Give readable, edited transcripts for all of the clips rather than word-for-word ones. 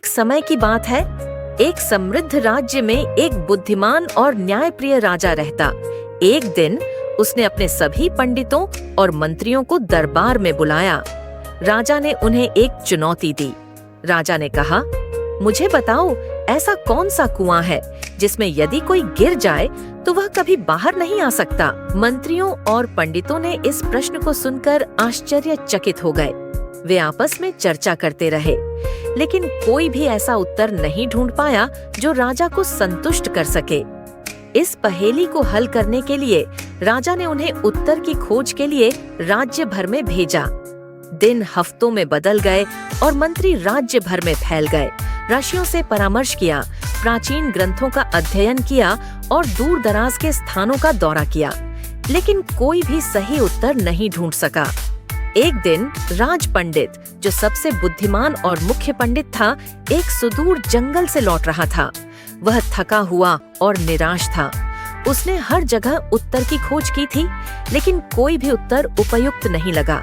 एक समय की बात है, एक समृद्ध राज्य में एक बुद्धिमान और न्यायप्रिय राजा रहता। एक दिन उसने अपने सभी पंडितों और मंत्रियों को दरबार में बुलाया। राजा ने उन्हें एक चुनौती दी। राजा ने कहा, मुझे बताओ, ऐसा कौन सा कुआं है जिसमें यदि कोई गिर जाए तो वह कभी बाहर नहीं आ सकता। मंत्रियों और पंडितों ने इस प्रश्न को सुनकर आश्चर्यचकित हो गए। वे आपस में चर्चा करते रहे, लेकिन कोई भी ऐसा उत्तर नहीं ढूंढ पाया जो राजा को संतुष्ट कर सके। इस पहेली को हल करने के लिए राजा ने उन्हें उत्तर की खोज के लिए राज्य भर में भेजा। दिन हफ्तों में बदल गए और मंत्री राज्य भर में फैल गए। ऋषियों से परामर्श किया, प्राचीन ग्रंथों का अध्ययन किया और दूर दराज के स्थानों का दौरा किया, लेकिन कोई भी सही उत्तर नहीं ढूंढ सका। एक दिन राज पंडित, जो सबसे बुद्धिमान और मुख्य पंडित था, एक सुदूर जंगल से लौट रहा था। वह थका हुआ और निराश था। उसने हर जगह उत्तर की खोज की थी, लेकिन कोई भी उत्तर उपयुक्त नहीं लगा।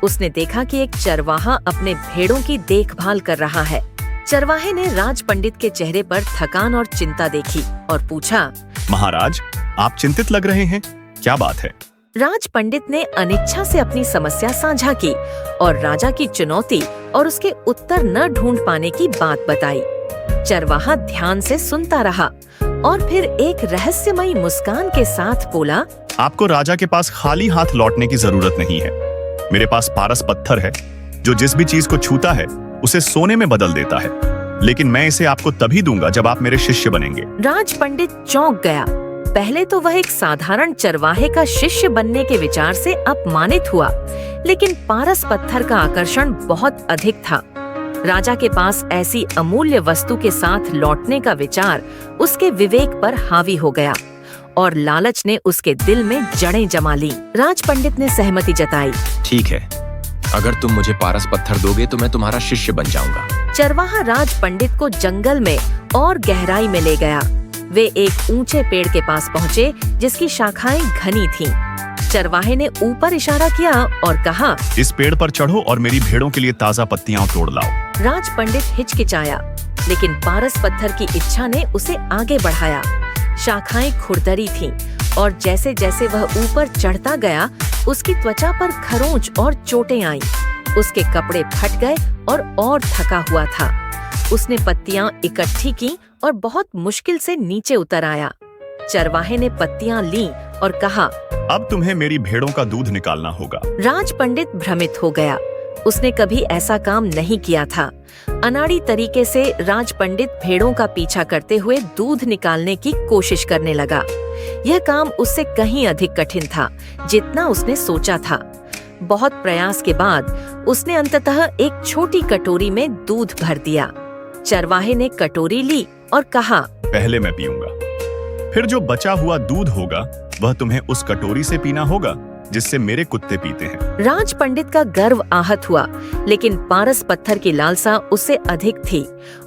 उसने देखा कि एक चरवाहा अपने भेड़ों की देखभाल कर रहा है। चरवाहे ने राज पंडित के चेहरे पर थकान और चिंता देखी और पूछा, महाराज, आप चिंतित लग रहे हैं, क्या बात है? राज पंडित ने अनिच्छा से अपनी समस्या साझा की और राजा की चुनौती और उसके उत्तर न ढूंढ पाने की बात बताई। चरवाहा ध्यान से सुनता रहा और फिर एक रहस्यमयी मुस्कान के साथ बोला, आपको राजा के पास खाली हाथ लौटने की जरूरत नहीं है। मेरे पास पारस पत्थर है जो जिस भी चीज को छूता है उसे सोने में बदल देता है, लेकिन मैं इसे आपको तभी दूंगा जब आप मेरे शिष्य बनेंगे। राज पंडित चौंक गया। पहले तो वह एक साधारण चरवाहे का शिष्य बनने के विचार से अपमानित हुआ, लेकिन पारस पत्थर का आकर्षण बहुत अधिक था। राजा के पास ऐसी अमूल्य वस्तु के साथ लौटने का विचार उसके विवेक पर हावी हो गया और लालच ने उसके दिल में जड़ें जमा ली। राज पंडित ने सहमति जताई। ठीक है, अगर तुम मुझे पारस पत्थर दोगे तो मैं तुम्हारा शिष्य बन जाऊंगा। चरवाहा राज पंडित को जंगल में और गहराई में ले गया। वे एक ऊंचे पेड़ के पास पहुँचे जिसकी शाखाएं घनी थीं। चरवाहे ने ऊपर इशारा किया और कहा, इस पेड़ पर चढ़ो और मेरी भेड़ों के लिए ताजा पत्तियां तोड़ लाओ। राज पंडित हिचकिचाया, लेकिन पारस पत्थर की इच्छा ने उसे आगे बढ़ाया। शाखाएं खुरदरी थीं और जैसे जैसे वह ऊपर चढ़ता गया, उसकी त्वचा पर खरोंच और चोटें आईं। उसके कपड़े फट गए और थका हुआ था। उसने पत्तियां इकट्ठी की और बहुत मुश्किल से नीचे उतर आया। चरवाहे ने पत्तियां लीं और कहा, अब तुम्हें मेरी भेड़ों का दूध निकालना होगा। राज पंडित भ्रमित हो गया। उसने कभी ऐसा काम नहीं किया था। अनाड़ी तरीके से राज पंडित भेड़ों का पीछा करते हुए दूध निकालने की कोशिश करने लगा। यह काम उससे कहीं अधिक कठिन था जितना उसने सोचा था। बहुत प्रयास के बाद उसने अंततः एक छोटी कटोरी में दूध भर दिया। चरवाहे ने कटोरी ली और कहा, पहले मैं पीऊंगा, फिर जो बचा हुआ दूध होगा वह तुम्हें उस कटोरी से पीना होगा जिससे मेरे कुत्ते पीते हैं। राज पंडित का गर्व आहत हुआ, लेकिन पारस पत्थर की लालसा उससे अधिक थी।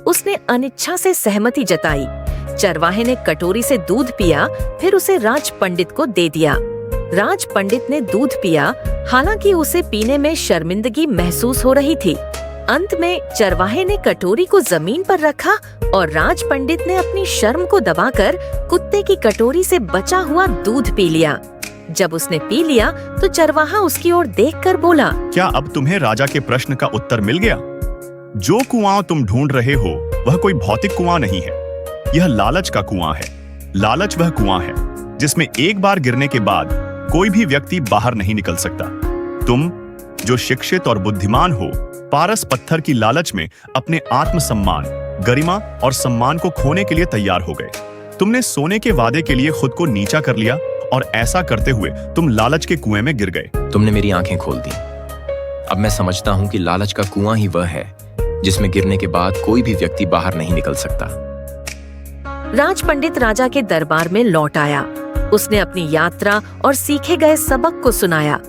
उसने अनिच्छा से सहमति जताई। चरवाहे ने कटोरी से दूध पिया, फिर उसे राज पंडित को दे दिया। राज पंडित ने दूध पिया, हालांकि उसे पीने में शर्मिंदगी महसूस हो रही थी। अंत में चरवाहे ने कटोरी को जमीन पर रखा और राज पंडित ने अपनी शर्म को दबाकर कुत्ते की कटोरी से बचा हुआ दूध पी लिया। जब उसने पी लिया तो चरवाहा उसकी ओर देखकर बोला, क्या अब तुम्हें राजा के प्रश्न का उत्तर मिल गया? जो कुआं तुम ढूंढ रहे हो वह कोई भौतिक कुआं नहीं है, यह लालच का कुआं है। लालच वह कुआं है जिसमें एक बार गिरने के बाद कोई भी व्यक्ति बाहर नहीं निकल सकता। तुम जो शिक्षित और बुद्धिमान हो, पारस पत्थर की लालच में अपने आत्मसम्मान, गरिमा और सम्मान को खोने के लिए तैयार हो गए। तुमने सोने के वादे के लिए खुद को नीचा कर लिया और ऐसा करते हुए तुम लालच के कुएं में गिर गए। तुमने मेरी आंखें खोल दी। अब मैं समझता हूँ कि लालच का कुआं ही वह है जिसमें गिरने के बाद कोई भी व्यक्ति बाहर नहीं निकल सकता। राज पंडित राजा के दरबार में लौट आया। उसने अपनी यात्रा और सीखे गए सबक को सुनाया।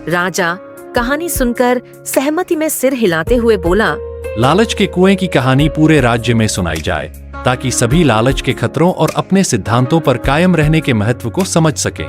राजा कहानी सुनकर सहमति में सिर हिलाते हुए बोला, लालच के कुएं की कहानी पूरे राज्य में सुनाई जाए ताकि सभी लालच के खतरों और अपने सिद्धांतों पर कायम रहने के महत्व को समझ सके।